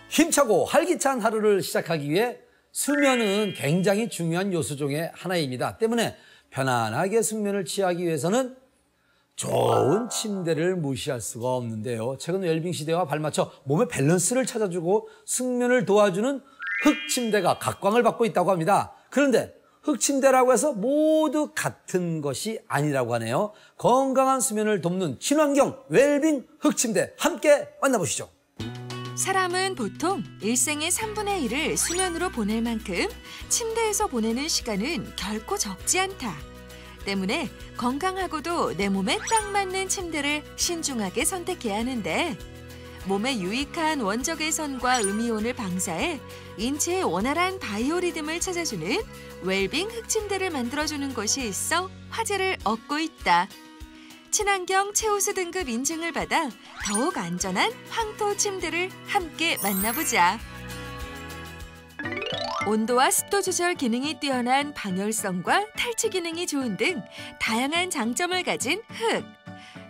힘차고 활기찬 하루를 시작하기 위해 수면은 굉장히 중요한 요소 중에 하나입니다. 때문에 편안하게 숙면을 취하기 위해서는 좋은 침대를 무시할 수가 없는데요. 최근 웰빙 시대와 발맞춰 몸의 밸런스를 찾아주고 숙면을 도와주는 흑침대가 각광을 받고 있다고 합니다. 그런데 흑침대라고 해서 모두 같은 것이 아니라고 하네요. 건강한 수면을 돕는 친환경 웰빙 흑침대 함께 만나보시죠. 사람은 보통 일생의 3분의 1을 수면으로 보낼 만큼 침대에서 보내는 시간은 결코 적지 않다. 때문에 건강하고도 내 몸에 딱 맞는 침대를 신중하게 선택해야 하는데 몸에 유익한 원적외선과 음이온을 방사해 인체의 원활한 바이오리듬을 찾아주는 웰빙 흑침대를 만들어주는 곳이 있어 화제를 얻고 있다. 친환경 최우수 등급 인증을 받아 더욱 안전한 황토 침대를 함께 만나보자. 온도와 습도 조절 기능이 뛰어난 방열성과 탈취 기능이 좋은 등 다양한 장점을 가진 흙.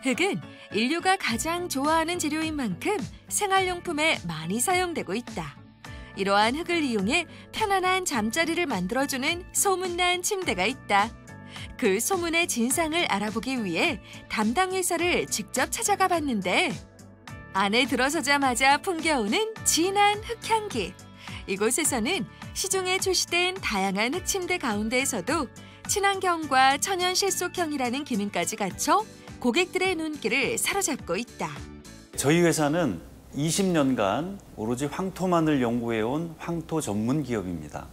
흙은 인류가 가장 좋아하는 재료인 만큼 생활용품에 많이 사용되고 있다. 이러한 흙을 이용해 편안한 잠자리를 만들어주는 소문난 침대가 있다. 그 소문의 진상을 알아보기 위해 담당 회사를 직접 찾아가 봤는데 안에 들어서자마자 풍겨오는 진한 흙향기. 이곳에서는 시중에 출시된 다양한 흑침대 가운데에서도 친환경과 천연 실속형이라는 기능까지 갖춰 고객들의 눈길을 사로잡고 있다. 저희 회사는 20년간 오로지 황토만을 연구해온 황토 전문 기업입니다.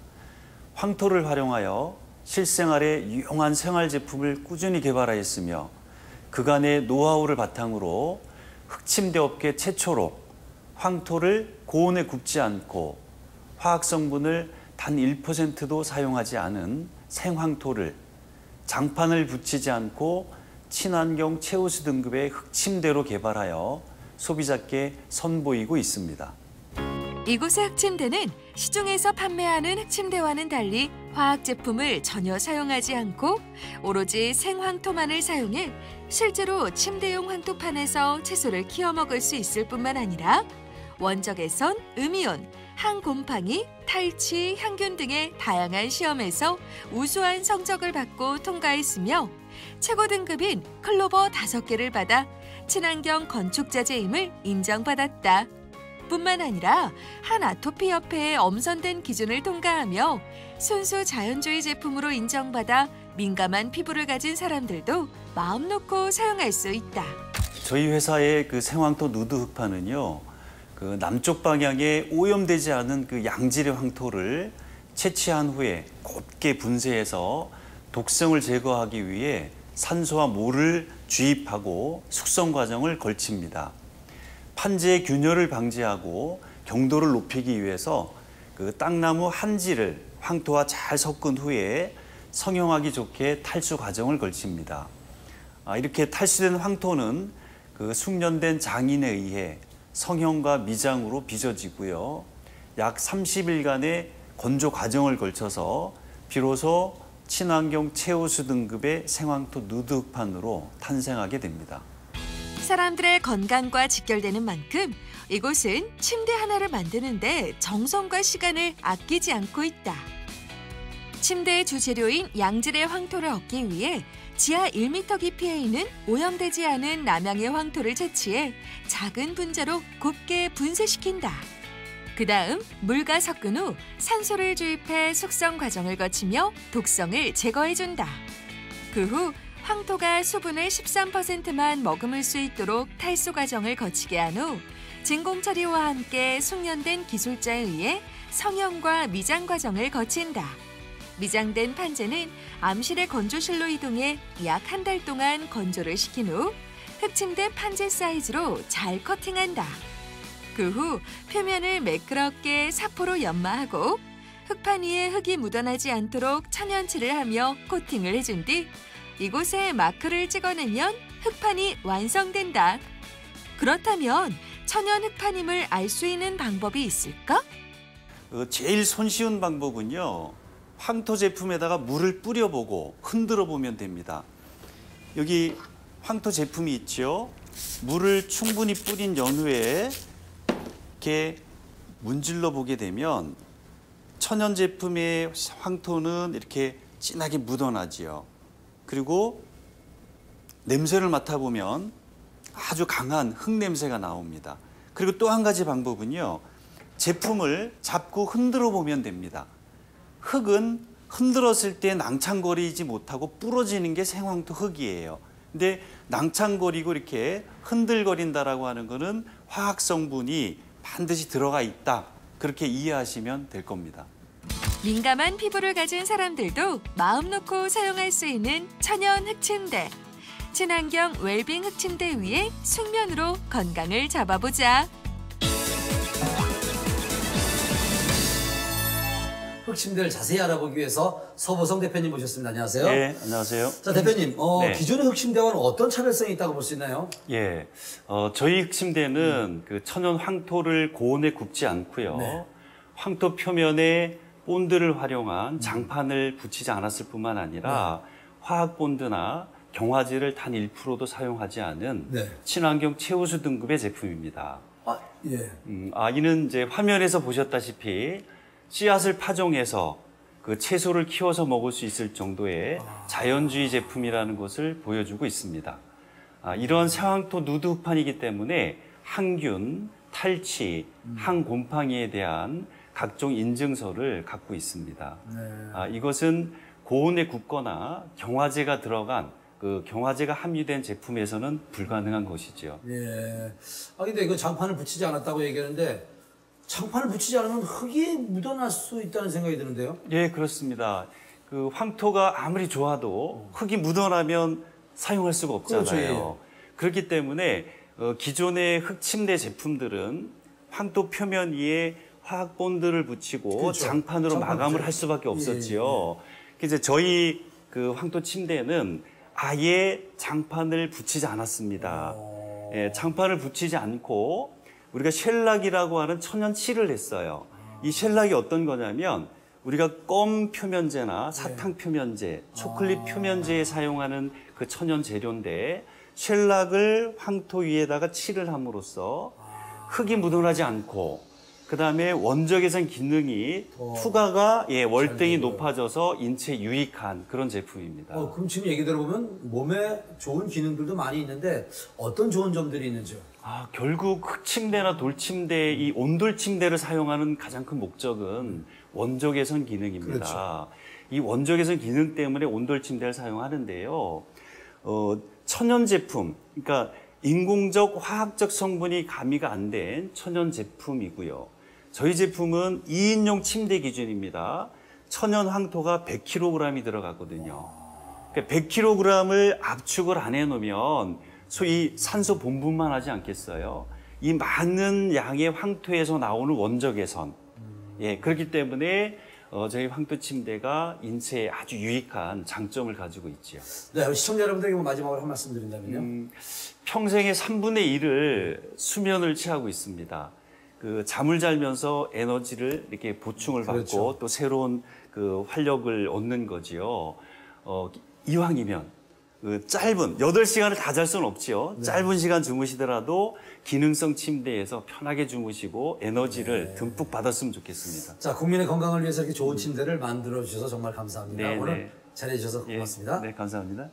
황토를 활용하여 실생활에 유용한 생활 제품을 꾸준히 개발하였으며 그간의 노하우를 바탕으로 흑침대 업계 최초로 황토를 고온에 굽지 않고 화학 성분을 단 1%도 사용하지 않은 생황토를 장판을 붙이지 않고 친환경 최우수 등급의 흑침대로 개발하여 소비자께 선보이고 있습니다. 이곳의 흑침대는 시중에서 판매하는 흑침대와는 달리 화학 제품을 전혀 사용하지 않고 오로지 생황토만을 사용해 실제로 침대용 황토판에서 채소를 키워 먹을 수 있을 뿐만 아니라 원적외선, 음이온, 항곰팡이, 탈취, 향균 등의 다양한 시험에서 우수한 성적을 받고 통과했으며 최고 등급인 클로버 5개를 받아 친환경 건축자재임을 인정받았다. 뿐만 아니라 한 아토피 협회의 엄선된 기준을 통과하며 순수 자연주의 제품으로 인정받아 민감한 피부를 가진 사람들도 마음 놓고 사용할 수 있다. 저희 회사의 그 생황토 누드 흑판은요, 그 남쪽 방향에 오염되지 않은 그 양질의 황토를 채취한 후에 곱게 분쇄해서 독성을 제거하기 위해 산소와 물을 주입하고 숙성 과정을 걸칩니다. 판재의 균열을 방지하고 경도를 높이기 위해서 그 땅나무 한지를 황토와 잘 섞은 후에 성형하기 좋게 탈수 과정을 걸칩니다. 이렇게 탈수된 황토는 그 숙련된 장인에 의해 성형과 미장으로 빚어지고요. 약 30일간의 건조 과정을 걸쳐서 비로소 친환경 최우수 등급의 생황토 누드 흑판으로 탄생하게 됩니다. 사람들의 건강과 직결되는 만큼 이곳은 침대 하나를 만드는데 정성과 시간을 아끼지 않고 있다. 침대의 주재료인 양질의 황토를 얻기 위해 지하 1m 깊이에 있는 오염되지 않은 남양의 황토를 채취해 작은 분자로 곱게 분쇄시킨다. 그 다음 물과 섞은 후 산소를 주입해 숙성 과정을 거치며 독성을 제거해준다. 그 후 황토가 수분을 13%만 머금을 수 있도록 탈수 과정을 거치게 한 후 진공 처리와 함께 숙련된 기술자에 의해 성형과 미장 과정을 거친다. 미장된 판재는 암실의 건조실로 이동해 약 한 달 동안 건조를 시킨 후 흑침대 판재 사이즈로 잘 커팅한다. 그 후 표면을 매끄럽게 사포로 연마하고 흑판 위에 흙이 묻어나지 않도록 천연칠을 하며 코팅을 해준 뒤 이곳에 마크를 찍어내면 흑판이 완성된다. 그렇다면 천연 흑판임을 알 수 있는 방법이 있을까? 제일 손쉬운 방법은요, 황토 제품에다가 물을 뿌려보고 흔들어 보면 됩니다. 여기 황토 제품이 있죠. 물을 충분히 뿌린 연후에 이렇게 문질러 보게 되면 천연 제품의 황토는 이렇게 진하게 묻어나지요. 그리고 냄새를 맡아보면 아주 강한 흙 냄새가 나옵니다. 그리고 또 한 가지 방법은요. 제품을 잡고 흔들어 보면 됩니다. 흙은 흔들었을 때 낭창거리지 못하고 부러지는 게 생황토 흙이에요. 근데 낭창거리고 이렇게 흔들거린다라고 하는 거는 화학 성분이 반드시 들어가 있다. 그렇게 이해하시면 될 겁니다. 민감한 피부를 가진 사람들도 마음 놓고 사용할 수 있는 천연 흑침대. 친환경 웰빙 흑침대 위에 숙면으로 건강을 잡아보자. 흑침대를 자세히 알아보기 위해서 서보성 대표님 모셨습니다. 안녕하세요. 네, 안녕하세요. 자, 대표님, 네. 기존의 흑침대와는 어떤 차별성이 있다고 볼 수 있나요? 예, 저희 흑침대는 그 천연 황토를 고온에 굽지 않고요. 네. 황토 표면에 본드를 활용한 장판을 붙이지 않았을 뿐만 아니라 화학 본드나 경화제를 단 1%도 사용하지 않은 네. 친환경 최우수 등급의 제품입니다. 아, 예. 이는 이제 화면에서 보셨다시피 씨앗을 파종해서 그 채소를 키워서 먹을 수 있을 정도의 자연주의 제품이라는 것을 보여주고 있습니다. 이런 생황토 누드 흑판이기 때문에 항균, 탈취, 항곰팡이에 대한 각종 인증서를 갖고 있습니다. 네. 이것은 고온에 굽거나 경화제가 들어간 그 경화제가 함유된 제품에서는 불가능한 것이죠. 예. 근데 이거 장판을 붙이지 않았다고 얘기하는데 장판을 붙이지 않으면 흙이 묻어날 수 있다는 생각이 드는데요. 예, 그렇습니다. 그 황토가 아무리 좋아도 흙이 묻어나면 사용할 수가 없잖아요. 그렇죠, 그렇기 때문에 기존의 흑침대 제품들은 황토 표면 위에 화학 본드를 붙이고 그렇죠. 장판으로 마감을 붙여요. 할 수밖에 없었지요. 예. 이제 저희 그 황토 침대는 아예 장판을 붙이지 않았습니다. 예, 장판을 붙이지 않고 우리가 쉘락이라고 하는 천연 칠을 했어요. 이 쉘락이 어떤 거냐면 우리가 껌 표면제나 사탕 표면제, 초콜릿 표면제에 사용하는 그 천연 재료인데 쉘락을 황토 위에다가 칠을 함으로써 흙이 묻어나지 않고 그다음에 원적 개선 기능이 투과가 월등히 높아져서 인체에 유익한 그런 제품입니다. 그럼 지금 얘기 들어보면 몸에 좋은 기능들도 많이 있는데 어떤 좋은 점들이 있는지요? 결국 흑침대나 돌침대, 이 온돌침대를 사용하는 가장 큰 목적은 원적 개선 기능입니다. 그렇죠. 이 원적 개선 기능 때문에 온돌침대를 사용하는데요. 천연 제품, 그러니까 인공적 화학적 성분이 가미가 안 된 천연 제품이고요. 저희 제품은 2인용 침대 기준입니다. 천연 황토가 100kg이 들어가거든요. 그러니까 100kg을 압축을 안 해놓으면 소위 산소 본분만 하지 않겠어요. 이 많은 양의 황토에서 나오는 원적외선. 그렇기 때문에 저희 황토 침대가 인체에 아주 유익한 장점을 가지고 있죠. 네, 시청자 여러분들에게 마지막으로 한 말씀 드린다면요. 평생의 3분의 1을 수면을 취하고 있습니다. 그 잠을 자면서 에너지를 이렇게 보충을 받고 그렇죠. 또 새로운 그 활력을 얻는 거지요. 이왕이면 그 짧은 8시간을 다 잘 수는 없지요. 짧은 시간 주무시더라도 기능성 침대에서 편하게 주무시고 에너지를 듬뿍 받았으면 좋겠습니다. 자, 국민의 건강을 위해서 이렇게 좋은 침대를 만들어 주셔서 정말 감사합니다. 네, 오늘 네. 잘해 주셔서 고맙습니다. 네, 감사합니다.